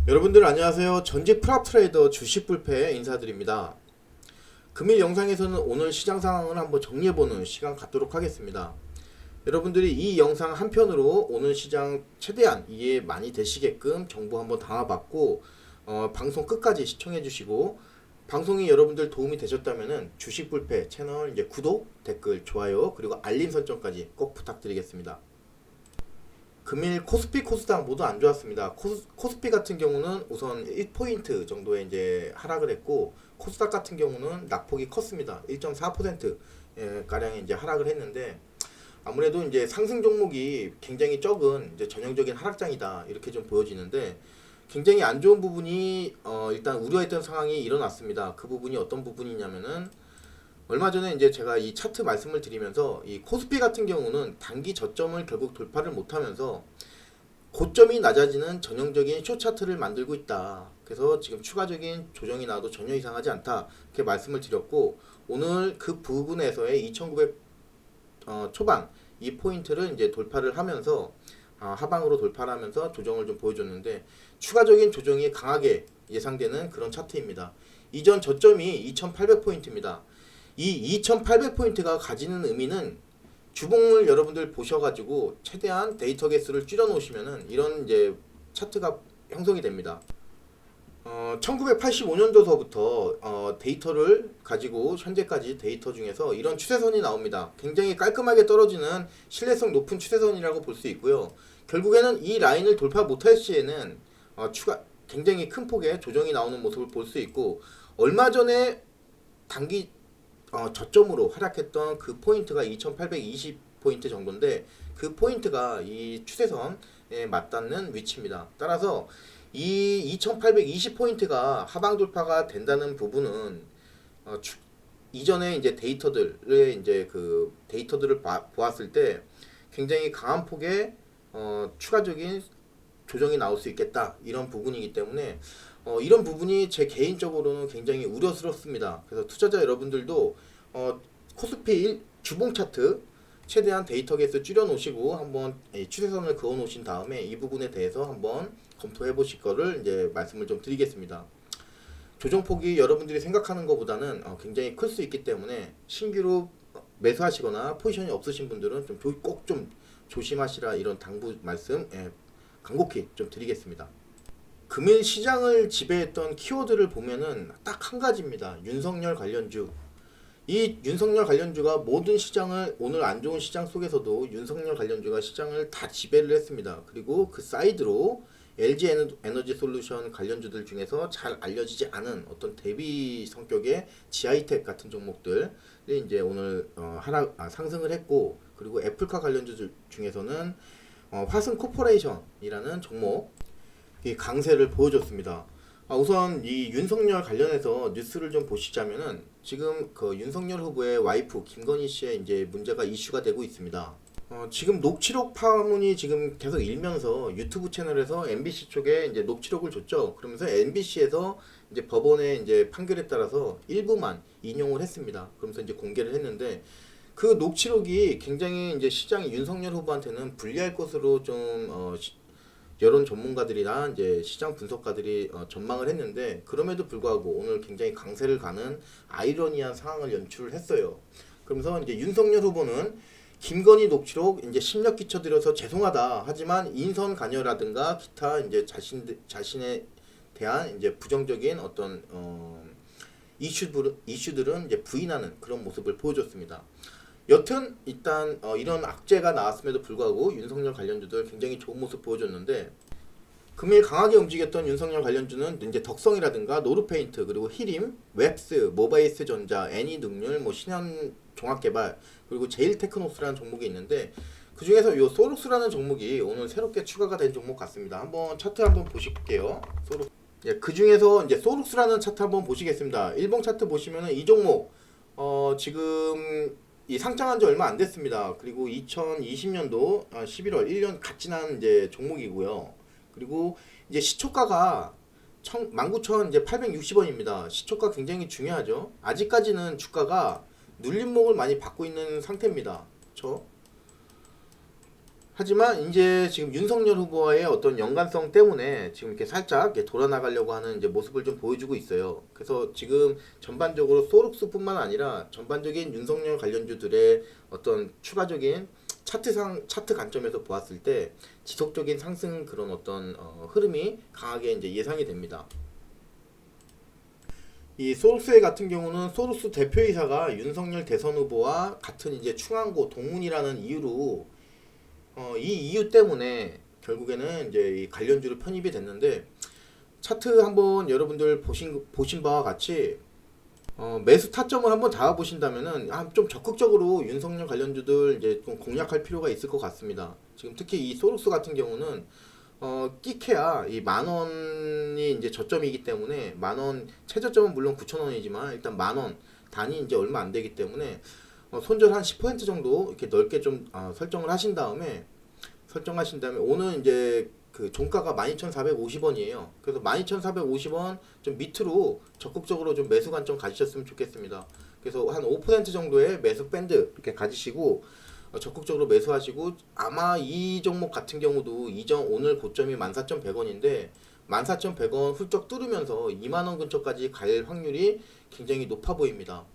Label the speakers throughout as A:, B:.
A: 여러분들 안녕하세요. 전직 프랍 트레이더 주식 불패 인사드립니다. 금일 영상에서는 오늘 시장 상황을 한번 정리해보는 시간 갖도록 하겠습니다. 여러분들이 이 영상 한편으로 오늘 시장 최대한 이해 많이 되시게끔 정보 한번 담아봤고 방송 끝까지 시청해주시고 방송이 여러분들 도움이 되셨다면 주식 불패 채널 이제 구독, 댓글, 좋아요 그리고 알림 설정까지 꼭 부탁드리겠습니다. 금일 코스피 코스닥 모두 안 좋았습니다. 코스피 같은 경우는 우선 1포인트 정도의 이제 하락을 했고 코스닥 같은 경우는 낙폭이 컸습니다. 1.4% 가량의 이제 하락을 했는데 아무래도 이제 상승 종목이 굉장히 적은 이제 전형적인 하락장이다 이렇게 좀 보여지는데 굉장히 안 좋은 부분이 일단 우려했던 상황이 일어났습니다. 그 부분이 어떤 부분이냐면은 얼마 전에 이제 제가 이 차트 말씀을 드리면서 이 코스피 같은 경우는 단기 저점을 결국 돌파를 못하면서 고점이 낮아지는 전형적인 숏 차트를 만들고 있다. 그래서 지금 추가적인 조정이 나와도 전혀 이상하지 않다. 이렇게 말씀을 드렸고 오늘 그 부분에서의 2,900 초반 이 포인트를 이제 돌파를 하면서 하방으로 돌파를 하면서 조정을 좀 보여줬는데 추가적인 조정이 강하게 예상되는 그런 차트입니다. 이전 저점이 2,800포인트입니다. 이 2800포인트가 가지는 의미는 주봉을 여러분들 보셔가지고 최대한 데이터 개수를 줄여 놓으시면은 이런 이제 차트가 형성이 됩니다. 1985년도서부터 데이터를 가지고 현재까지 데이터 중에서 이런 추세선이 나옵니다. 굉장히 깔끔하게 떨어지는 신뢰성 높은 추세선이라고 볼 수 있고요. 결국에는 이 라인을 돌파 못할 시에는 굉장히 큰 폭의 조정이 나오는 모습을 볼 수 있고 얼마 전에 단기 저점으로 하락했던 그 포인트가 2820포인트 정도인데 그 포인트가 이 추세선에 맞닿는 위치입니다. 따라서 이 2820포인트가 하방 돌파가 된다는 부분은 이전에 이제 데이터들의 이제 그 데이터들을 보았을 때 굉장히 강한 폭의 추가적인 조정이 나올 수 있겠다 이런 부분이기 때문에 이런 부분이 제 개인적으로는 굉장히 우려스럽습니다. 그래서 투자자 여러분들도 코스피 주봉 차트 최대한 데이터 개수 줄여 놓으시고 한번 추세선을 그어 놓으신 다음에 이 부분에 대해서 한번 검토해 보실 거를 이제 말씀을 좀 드리겠습니다. 조정폭이 여러분들이 생각하는 것보다는 굉장히 클 수 있기 때문에 신규로 매수하시거나 포지션이 없으신 분들은 좀 꼭 좀 조심하시라 이런 당부 말씀 간곡히 좀 드리겠습니다. 금일 시장을 지배했던 키워드를 보면은 딱 한 가지입니다. 윤석열 관련주. 이 윤석열 관련주가 모든 시장을 오늘 안 좋은 시장 속에서도 윤석열 관련주가 시장을 다 지배를 했습니다. 그리고 그 사이드로 LG 에너지 솔루션 관련주들 중에서 잘 알려지지 않은 어떤 대비 성격의 지하이텍 같은 종목들이 이제 오늘 상승을 했고 그리고 애플카 관련주들 중에서는 화승 코퍼레이션이라는 종목 강세를 보여줬습니다. 우선 이 윤석열 관련해서 뉴스를 좀 보시자면은 지금 그 윤석열 후보의 와이프 김건희 씨의 이제 문제가 이슈가 되고 있습니다. 지금 녹취록 파문이 지금 계속 일면서 유튜브 채널에서 MBC 쪽에 이제 녹취록을 줬죠. 그러면서 MBC에서 이제 법원의 이제 판결에 따라서 일부만 인용을 했습니다. 그러면서 이제 공개를 했는데 그 녹취록이 굉장히 이제 시장이 윤석열 후보한테는 불리할 것으로 좀 여론 전문가들이나 이제 시장 분석가들이 전망을 했는데 그럼에도 불구하고 오늘 굉장히 강세를 가는 아이러니한 상황을 연출을 했어요. 그러면서 이제 윤석열 후보는 김건희 녹취록 이제 심력 끼쳐드려서 죄송하다. 하지만 인선 관여라든가 기타 이제 자신에 대한 이제 부정적인 어떤 이슈들은 이제 부인하는 그런 모습을 보여줬습니다. 여튼 일단 이런 악재가 나왔음에도 불구하고 윤석열 관련주들 굉장히 좋은 모습 보여줬는데 금일 강하게 움직였던 윤석열 관련주는 이제 덕성이라든가 노르페인트 그리고 히림, 웹스, 모바이스 전자, 애니능률, 신현 종합개발 그리고 제일테크노스라는 종목이 있는데 그 중에서 요 소룩스라는 종목이 오늘 새롭게 추가가 된 종목 같습니다. 한번 차트 한번 보실게요. 그 중에서 이제 소룩스라는 차트 한번 보시겠습니다. 일봉 차트 보시면은 이 종목 지금 이 상장한 지 얼마 안 됐습니다. 그리고 2020년도 11월 1년 갓 지난 이제 종목이고요. 그리고 이제 시초가가 19,860원입니다. 시초가 굉장히 중요하죠. 아직까지는 주가가 눌림목을 많이 받고 있는 상태입니다. 그렇죠? 하지만 이제 지금 윤석열 후보와의 어떤 연관성 때문에 지금 이렇게 살짝 이렇게 돌아나가려고 하는 이제 모습을 좀 보여주고 있어요. 그래서 지금 전반적으로 소록스뿐만 아니라 전반적인 윤석열 관련주들의 어떤 추가적인 차트 관점에서 보았을 때 지속적인 상승 그런 어떤 흐름이 강하게 이제 예상이 됩니다. 이 소록스회 같은 경우는 소록스 대표이사가 윤석열 대선 후보와 같은 이제 충안고 동문이라는 이유로 이 이유 때문에 결국에는 이제 이 관련주로 편입이 됐는데 차트 한번 여러분들 보신 바와 같이 매수 타점을 한번 잡아보신다면은 좀 적극적으로 윤석열 관련주들 이제 좀 공략할 필요가 있을 것 같습니다. 지금 특히 이 소록스 같은 경우는 끼케야 이 만원이 이제 저점이기 때문에 만원 최저점은 물론 9,000원이지만 일단 만원 단위 이제 얼마 안 되기 때문에 손절 한 10% 정도 이렇게 넓게 좀 설정을 하신 다음에 오늘 이제 그 종가가 12,450원이에요. 그래서 12,450원 좀 밑으로 적극적으로 좀 매수 관점 가지셨으면 좋겠습니다. 그래서 한 5% 정도의 매수 밴드 이렇게 가지시고 적극적으로 매수하시고 아마 이 종목 같은 경우도 오늘 고점이 14,100원인데 14,100원 훌쩍 뚫으면서 2만원 근처까지 갈 확률이 굉장히 높아 보입니다.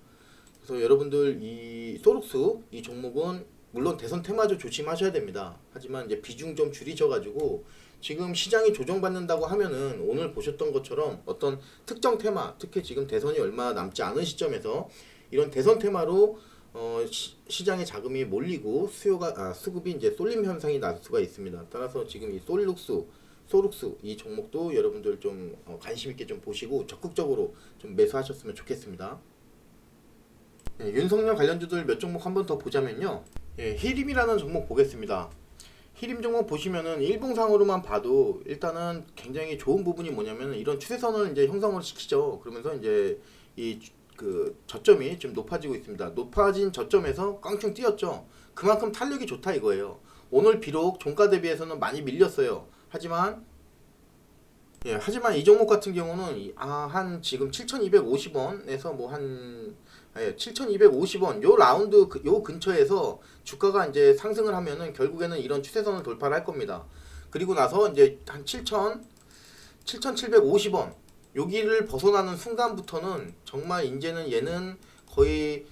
A: 그래서 여러분들 이 소록스 이 종목은 물론 대선 테마주 조심하셔야 됩니다. 하지만 이제 비중 좀 줄이셔가지고 지금 시장이 조정받는다고 하면은 오늘 보셨던 것처럼 어떤 특정 테마, 특히 지금 대선이 얼마 남지 않은 시점에서 이런 대선 테마로 시장에 자금이 몰리고 수급이 이제 쏠림 현상이 날 수가 있습니다. 따라서 지금 이 소룩스 이 종목도 여러분들 좀 관심 있게 좀 보시고 적극적으로 좀 매수하셨으면 좋겠습니다. 네, 윤석열 관련주들 몇 종목 한번 더 보자면요. 예, 히림이라는 종목 보겠습니다. 히림 종목 보시면은 일봉상으로만 봐도 일단은 굉장히 좋은 부분이 뭐냐면 이런 추세선을 이제 형성을 시키죠. 그러면서 이제 이 그 저점이 좀 높아지고 있습니다. 높아진 저점에서 깡충 뛰었죠. 그만큼 탄력이 좋다 이거예요. 오늘 비록 종가 대비해서는 많이 밀렸어요. 하지만 이 종목 같은 경우는 한 지금 7,250원에서 뭐 한 7,250원 요 라운드 요 근처에서 주가가 이제 상승을 하면은 결국에는 이런 추세선을 돌파를 할 겁니다. 그리고 나서 이제 한 7,750원 여기를 벗어나는 순간부터는 정말 이제는 얘는 거의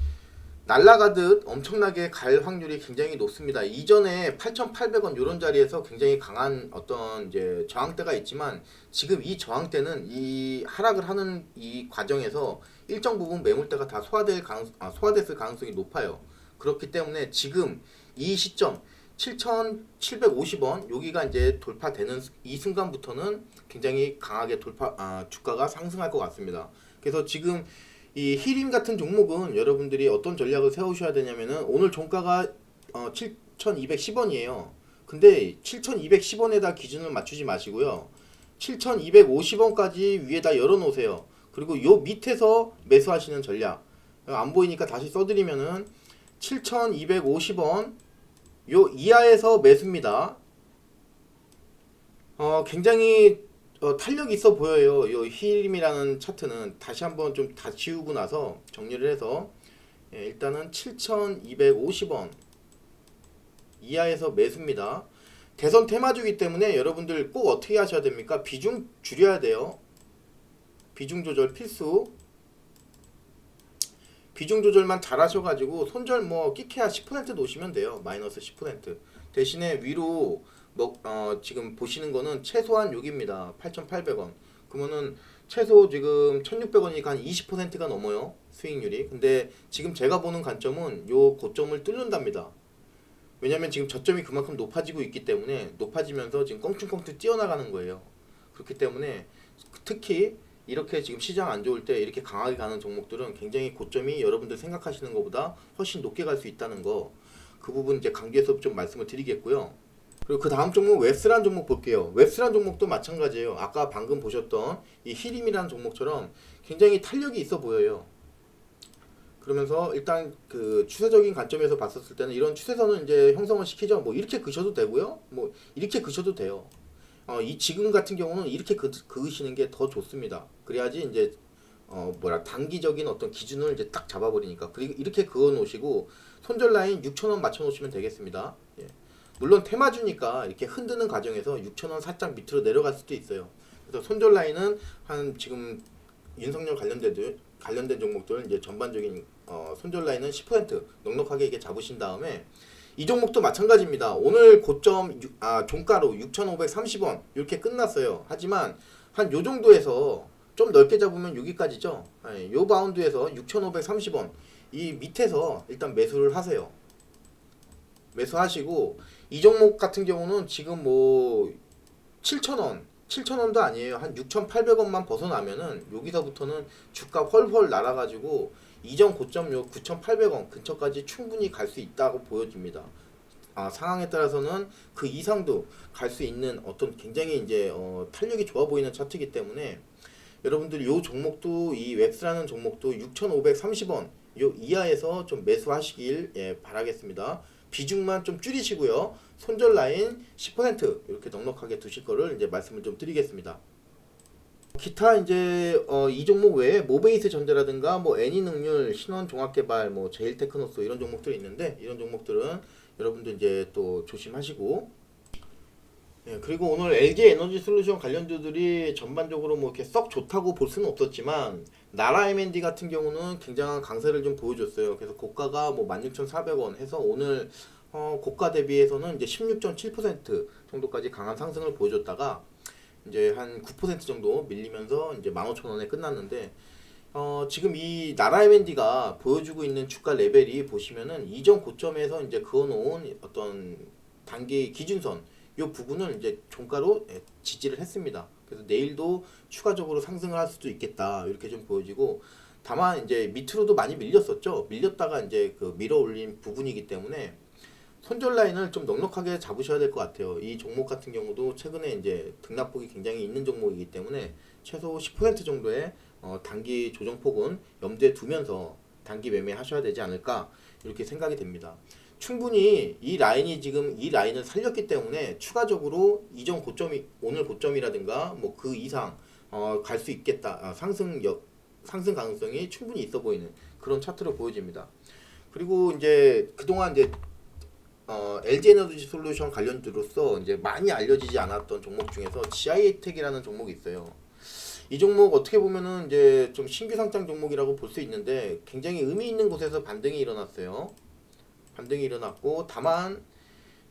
A: 날라가듯 엄청나게 갈 확률이 굉장히 높습니다. 이전에 8,800원 이런 자리에서 굉장히 강한 어떤 이제 저항대가 있지만 지금 이 저항대는 이 하락을 하는 이 과정에서 일정 부분 매물대가 다 소화됐을 가능성이 높아요. 그렇기 때문에 지금 이 시점 7,750원 여기가 이제 돌파되는 이 순간부터는 굉장히 강하게 주가가 상승할 것 같습니다. 그래서 지금 이 히림 같은 종목은 여러분들이 어떤 전략을 세우셔야 되냐면은 오늘 종가가 7,210원이에요. 근데 7,210원에다 기준을 맞추지 마시고요. 7,250원까지 위에다 열어놓으세요. 그리고 요 밑에서 매수하시는 전략. 안 보이니까 다시 써드리면은 7,250원 요 이하에서 매수입니다. 굉장히 탄력이 있어 보여요. 요 히림이라는 차트는 다시 한번 좀 다 지우고 나서 정리를 해서 일단은 7,250원 이하에서 매수입니다. 대선 테마주기 때문에 여러분들 꼭 어떻게 하셔야 됩니까? 비중 줄여야 돼요. 비중 조절 필수. 비중 조절만 잘 하셔가지고 손절 뭐 끼케야 10% 놓으시면 돼요. 마이너스 10%. 대신에 위로 지금 보시는 거는 최소한 여기입니다. 8,800원. 그러면은 최소 지금 1,600원이니까 한 20%가 넘어요. 수익률이. 근데 지금 제가 보는 관점은 요 고점을 뚫는답니다. 왜냐면 지금 저점이 그만큼 높아지고 있기 때문에 높아지면서 지금 껑충껑충 뛰어나가는 거예요. 그렇기 때문에 특히 이렇게 지금 시장 안 좋을 때 이렇게 강하게 가는 종목들은 굉장히 고점이 여러분들 생각하시는 것보다 훨씬 높게 갈 수 있다는 거, 그 부분 이제 강조해서 좀 말씀을 드리겠고요. 그리고 그 다음 종목 웹스란 종목 볼게요. 웹스란 종목도 마찬가지예요. 아까 방금 보셨던 이 히림이라는 종목처럼 굉장히 탄력이 있어 보여요. 그러면서 일단 그 추세적인 관점에서 봤었을 때는 이런 추세선을 이제 형성을 시키죠. 뭐 이렇게 그셔도 되고요. 뭐 이렇게 그셔도 돼요. 이 지금 같은 경우는 이렇게 그으시는 게 더 좋습니다. 그래야지 이제 단기적인 어떤 기준을 이제 딱 잡아버리니까. 그리고 이렇게 그어 놓으시고 손절 라인 6,000원 맞춰 놓으시면 되겠습니다. 예. 물론 테마주니까 이렇게 흔드는 과정에서 6,000원 살짝 밑으로 내려갈 수도 있어요. 그래서 손절 라인은 한 지금 윤석열 관련된 종목들 이제 전반적인 손절 라인은 10% 넉넉하게 이게 잡으신 다음에 이 종목도 마찬가지입니다. 오늘 고점 종가로 6,530원 이렇게 끝났어요. 하지만 한 요 정도에서 좀 넓게 잡으면 여기까지죠. 요 바운드에서 6,530원 이 밑에서 일단 매수를 하세요. 매수하시고 이 종목 같은 경우는 지금 뭐 7,000원도 아니에요. 한 6,800원만 벗어나면은 여기서부터는 주가 헐헐 날아가지고 이전 고점 요 9,800원 근처까지 충분히 갈 수 있다고 보여집니다. 상황에 따라서는 그 이상도 갈 수 있는 어떤 굉장히 이제 탄력이 좋아 보이는 차트이기 때문에 여러분들 요 종목도 이 웹스라는 종목도 6,530원 요 이하에서 좀 매수하시길 바라겠습니다. 비중만 좀 줄이시고요. 손절 라인 10% 이렇게 넉넉하게 두실 거를 이제 말씀을 좀 드리겠습니다. 기타 이제 이 종목 외에 모베이스 전자라든가 뭐 애니능률, 신원종합개발, 뭐 제일테크노스 이런 종목들이 있는데 이런 종목들은 여러분들 이제 또 조심하시고 그리고 오늘 LG 에너지 솔루션 관련주들이 전반적으로 뭐 이렇게 썩 좋다고 볼 수는 없었지만 나라 M&D 같은 경우는 굉장한 강세를 좀 보여줬어요. 그래서 고가가 뭐 16,400원 해서 오늘 고가 대비해서는 이제 16.7% 정도까지 강한 상승을 보여줬다가 이제 한 9% 정도 밀리면서 이제 15,000원에 끝났는데 지금 이 나라 M&D가 보여주고 있는 주가 레벨이 보시면은 이전 고점에서 이제 그어놓은 어떤 단기 기준선 이 부분을 이제 종가로 지지를 했습니다. 그래서 내일도 추가적으로 상승을 할 수도 있겠다 이렇게 좀 보여지고 다만 이제 밑으로도 많이 밀렸었죠. 밀렸다가 이제 그 밀어 올린 부분이기 때문에 손절 라인을 좀 넉넉하게 잡으셔야 될 것 같아요. 이 종목 같은 경우도 최근에 이제 등락폭이 굉장히 있는 종목이기 때문에 최소 10% 정도의 단기 조정폭은 염두에 두면서 단기 매매하셔야 되지 않을까 이렇게 생각이 됩니다. 충분히 이 라인이 지금 이 라인을 살렸기 때문에 추가적으로 이전 고점이 오늘 고점이라든가 뭐 그 이상 갈 수 있겠다 상승 가능성이 충분히 있어 보이는 그런 차트로 보여집니다. 그리고 이제 그동안 이제 LG 에너지 솔루션 관련주로서 이제 많이 알려지지 않았던 종목 중에서 GI텍이라는 종목이 있어요. 이 종목 어떻게 보면은 이제 좀 신규 상장 종목이라고 볼 수 있는데 굉장히 의미 있는 곳에서 반등이 일어났어요. 반등이 일어났고 다만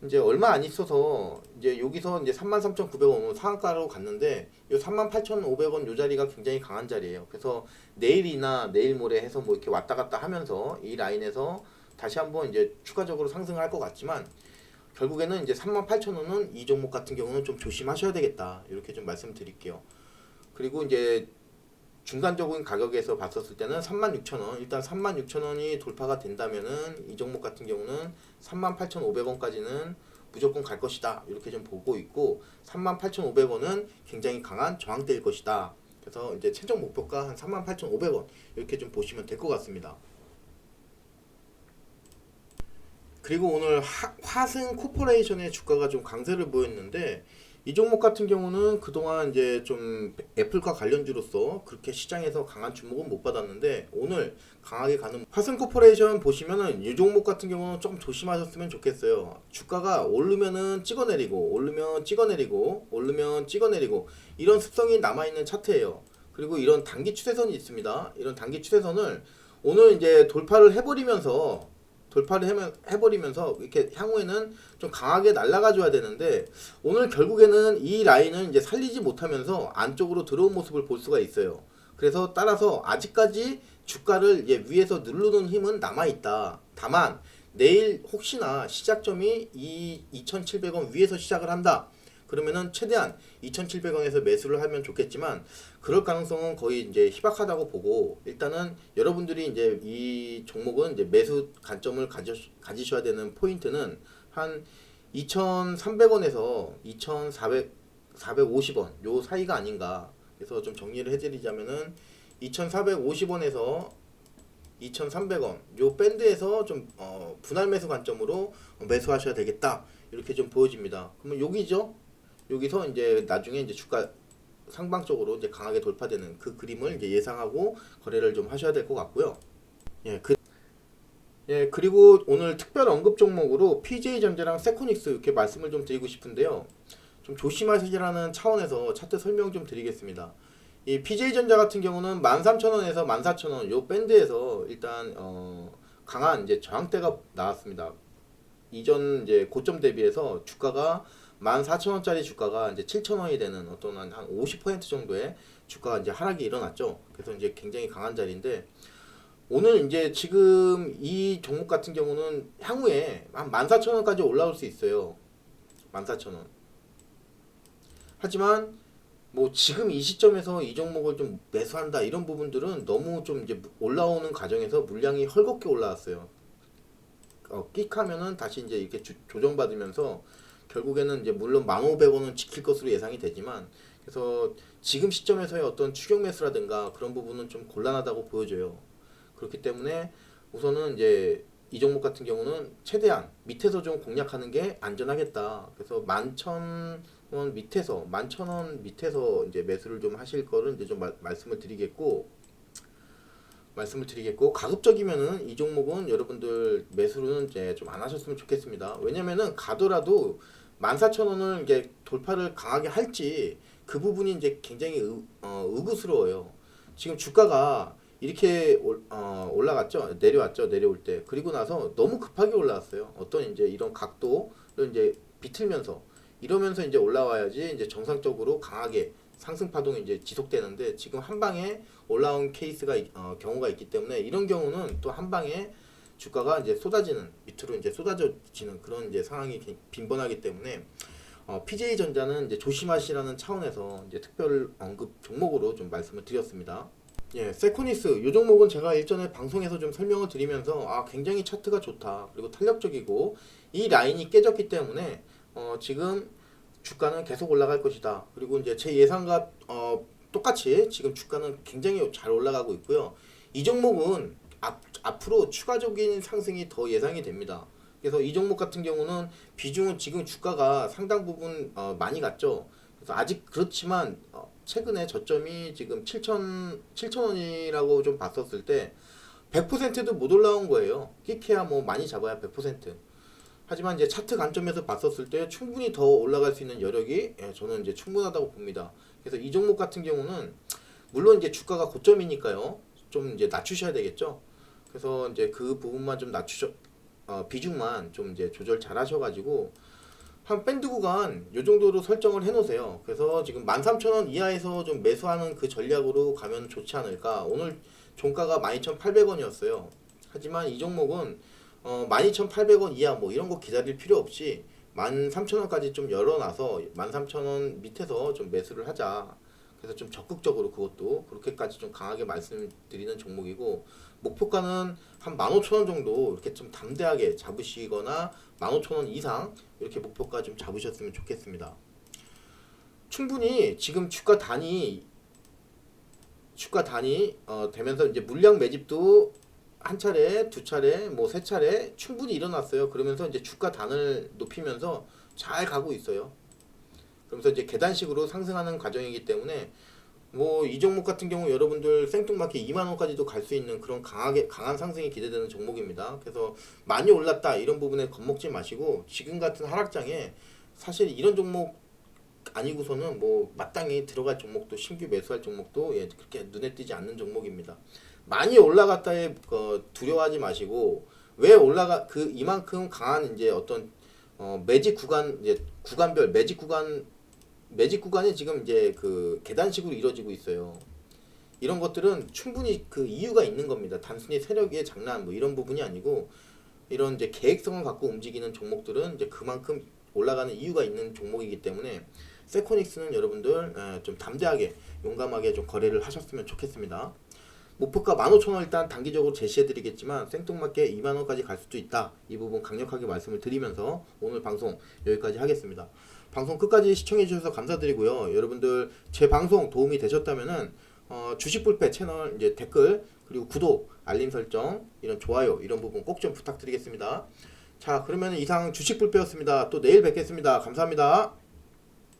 A: 이제 얼마 안 있어서 이제 여기서 이제 33,900원 상한가로 갔는데 이 38,500원 요 자리가 굉장히 강한 자리예요. 그래서 내일이나 내일 모레 해서 뭐 이렇게 왔다 갔다 하면서 이 라인에서 다시 한번 이제 추가적으로 상승할 것 같지만 결국에는 이제 38,000원은 이 종목 같은 경우는 좀 조심하셔야 되겠다 이렇게 좀 말씀드릴게요. 그리고 이제 중간적인 가격에서 봤었을 때는 36,000원 일단 36,000원이 돌파가 된다면은 이 종목 같은 경우는 38,500원까지는 무조건 갈 것이다 이렇게 좀 보고 있고 38,500원은 굉장히 강한 저항대일 것이다. 그래서 이제 최종 목표가 한 38,500원 이렇게 좀 보시면 될 것 같습니다. 그리고 오늘 화승 코퍼레이션의 주가가 좀 강세를 보였는데 이 종목 같은 경우는 그동안 이제 좀 애플과 관련주로서 그렇게 시장에서 강한 주목은 못 받았는데 오늘 강하게 가는 화승 코퍼레이션 보시면은 이 종목 같은 경우는 좀 조심하셨으면 좋겠어요. 주가가 오르면은 찍어내리고 오르면 찍어내리고 오르면 찍어내리고 이런 습성이 남아있는 차트예요. 그리고 이런 단기 추세선이 있습니다. 이런 단기 추세선을 오늘 이제 돌파를 해버리면서 이렇게 향후에는 좀 강하게 날아가 줘야 되는데 오늘 결국에는 이 라인을 이제 살리지 못하면서 안쪽으로 들어온 모습을 볼 수가 있어요. 그래서 따라서 아직까지 주가를 이제 위에서 누르는 힘은 남아 있다. 다만 내일 혹시나 시작점이 이 2,700원 위에서 시작을 한다. 그러면은 최대한 2,700원에서 매수를 하면 좋겠지만 그럴 가능성은 거의 이제 희박하다고 보고 일단은 여러분들이 이제 이 종목은 이제 매수 관점을 가지셔야 되는 포인트는 한 2,300원에서 2,450원 요 사이가 아닌가. 그래서 좀 정리를 해드리자면은 2,450원에서 2,300원 요 밴드에서 좀 분할 매수 관점으로 매수하셔야 되겠다 이렇게 좀 보여집니다. 그러면 여기죠. 여기서 이제 나중에 이제 주가 상방적으로 이제 강하게 돌파되는 그 그림을 이제 예상하고 거래를 좀 하셔야 될 것 같고요. 예, 예, 그리고 오늘 특별 언급 종목으로 PJ전자랑 세코닉스 이렇게 말씀을 좀 드리고 싶은데요. 좀 조심하시라는 차원에서 차트 설명 좀 드리겠습니다. 이 PJ전자 같은 경우는 13,000원에서 14,000원 요 밴드에서 일단 강한 이제 저항대가 나왔습니다. 이전 이제 고점 대비해서 주가가 14,000원짜리 주가가 이제 7,000원이 되는 어떤 한 50% 정도의 주가가 이제 하락이 일어났죠. 그래서 이제 굉장히 강한 자리인데 오늘 이제 지금 이 종목 같은 경우는 향후에 한 14,000원까지 올라올 수 있어요. 14,000원. 하지만 뭐 지금 이 시점에서 이 종목을 좀 매수한다 이런 부분들은 너무 좀 이제 올라오는 과정에서 물량이 헐겁게 올라왔어요. 끽하면은 다시 이제 이렇게 조정받으면서 결국에는 이제 물론 1,500원은 지킬 것으로 예상이 되지만 그래서 지금 시점에서의 어떤 추격 매수라든가 그런 부분은 좀 곤란하다고 보여져요. 그렇기 때문에 우선은 이제 이 종목 같은 경우는 최대한 밑에서 좀 공략하는 게 안전하겠다. 그래서 11,000원 밑에서 11,000원 밑에서 이제 매수를 좀 하실 거를 이제 좀 말씀을 드리겠고 가급적이면은 이 종목은 여러분들 매수는 이제 좀 안 하셨으면 좋겠습니다. 왜냐면은 가더라도 14,000원을 이제 돌파를 강하게 할지 그 부분이 이제 굉장히 의구스러워요. 지금 주가가 이렇게 올라갔죠. 내려왔죠. 내려올 때. 그리고 나서 너무 급하게 올라왔어요. 어떤 이제 이런 각도를 이제 비틀면서 이러면서 이제 올라와야지 이제 정상적으로 강하게 상승 파동이 이제 지속되는데 지금 한 방에 올라온 케이스가 경우가 있기 때문에 이런 경우는 또 한 방에 주가가 이제 쏟아지는 밑으로 이제 쏟아지는 그런 이제 상황이 빈번하기 때문에 PJ전자는 이제 조심하시라는 차원에서 이제 특별 언급 종목으로 좀 말씀을 드렸습니다. 예, 세코닉스 이 종목은 제가 일전에 방송에서 좀 설명을 드리면서 굉장히 차트가 좋다 그리고 탄력적이고 이 라인이 깨졌기 때문에 지금 주가는 계속 올라갈 것이다. 그리고 이제 제 예상과 똑같이 지금 주가는 굉장히 잘 올라가고 있고요. 이 종목은 앞으로 추가적인 상승이 더 예상이 됩니다. 그래서 이 종목 같은 경우는 비중은 지금 주가가 상당 부분 많이 갔죠. 그래서 아직 그렇지만 최근에 저점이 지금 7,000원이라고 좀 봤었을 때 100%도 못 올라온 거예요. 끼케야 뭐 많이 잡아야 100%. 하지만 이제 차트 관점에서 봤었을 때 충분히 더 올라갈 수 있는 여력이 저는 이제 충분하다고 봅니다. 그래서 이 종목 같은 경우는 물론 이제 주가가 고점이니까요. 좀 이제 낮추셔야 되겠죠. 그래서 이제 그 부분만 좀 비중만 좀 이제 조절 잘 하셔가지고 한 밴드 구간 요 정도로 설정을 해 놓으세요. 그래서 지금 13,000원 이하에서 좀 매수하는 그 전략으로 가면 좋지 않을까. 오늘 종가가 12,800원이었어요. 하지만 이 종목은 12,800원 이하 뭐 이런 거 기다릴 필요 없이 13,000원까지 좀 열어놔서 13,000원 밑에서 좀 매수를 하자. 그래서 좀 적극적으로 그것도 그렇게까지 좀 강하게 말씀드리는 종목이고 목표가는 한 15,000원 정도 이렇게 좀 담대하게 잡으시거나 15,000원 이상 이렇게 목표가 좀 잡으셨으면 좋겠습니다. 충분히 지금 주가 단위 되면서 이제 물량 매집도 한 차례, 두 차례, 뭐 세 차례 충분히 일어났어요. 그러면서 이제 주가 단을 높이면서 잘 가고 있어요. 그러면서 이제 계단식으로 상승하는 과정이기 때문에 뭐 이 종목 같은 경우 여러분들 생뚱맞게 2만 원까지도 갈 수 있는 그런 강한 상승이 기대되는 종목입니다. 그래서 많이 올랐다 이런 부분에 겁먹지 마시고 지금 같은 하락장에 사실 이런 종목 아니고서는 뭐 마땅히 들어갈 종목도 신규 매수할 종목도 그렇게 눈에 띄지 않는 종목입니다. 많이 올라갔다에 두려워하지 마시고 왜 이만큼 강한 이제 어떤 매직 구간 이제 구간별 매직 구간이 지금 이제 그 계단식으로 이루어지고 있어요. 이런 것들은 충분히 그 이유가 있는 겁니다. 단순히 세력의 장난 뭐 이런 부분이 아니고 이런 이제 계획성을 갖고 움직이는 종목들은 이제 그만큼 올라가는 이유가 있는 종목이기 때문에 세코닉스는 여러분들 좀 담대하게 용감하게 좀 거래를 하셨으면 좋겠습니다. 목표가 15,000원 일단 단기적으로 제시해드리겠지만 생뚱맞게 2만원까지 갈 수도 있다. 이 부분 강력하게 말씀을 드리면서 오늘 방송 여기까지 하겠습니다. 방송 끝까지 시청해주셔서 감사드리고요. 여러분들 제 방송 도움이 되셨다면은 주식불패 채널 이제 댓글 그리고 구독, 알림 설정, 이런 좋아요 이런 부분 꼭 좀 부탁드리겠습니다. 자, 그러면 이상 주식불패였습니다. 또 내일 뵙겠습니다. 감사합니다.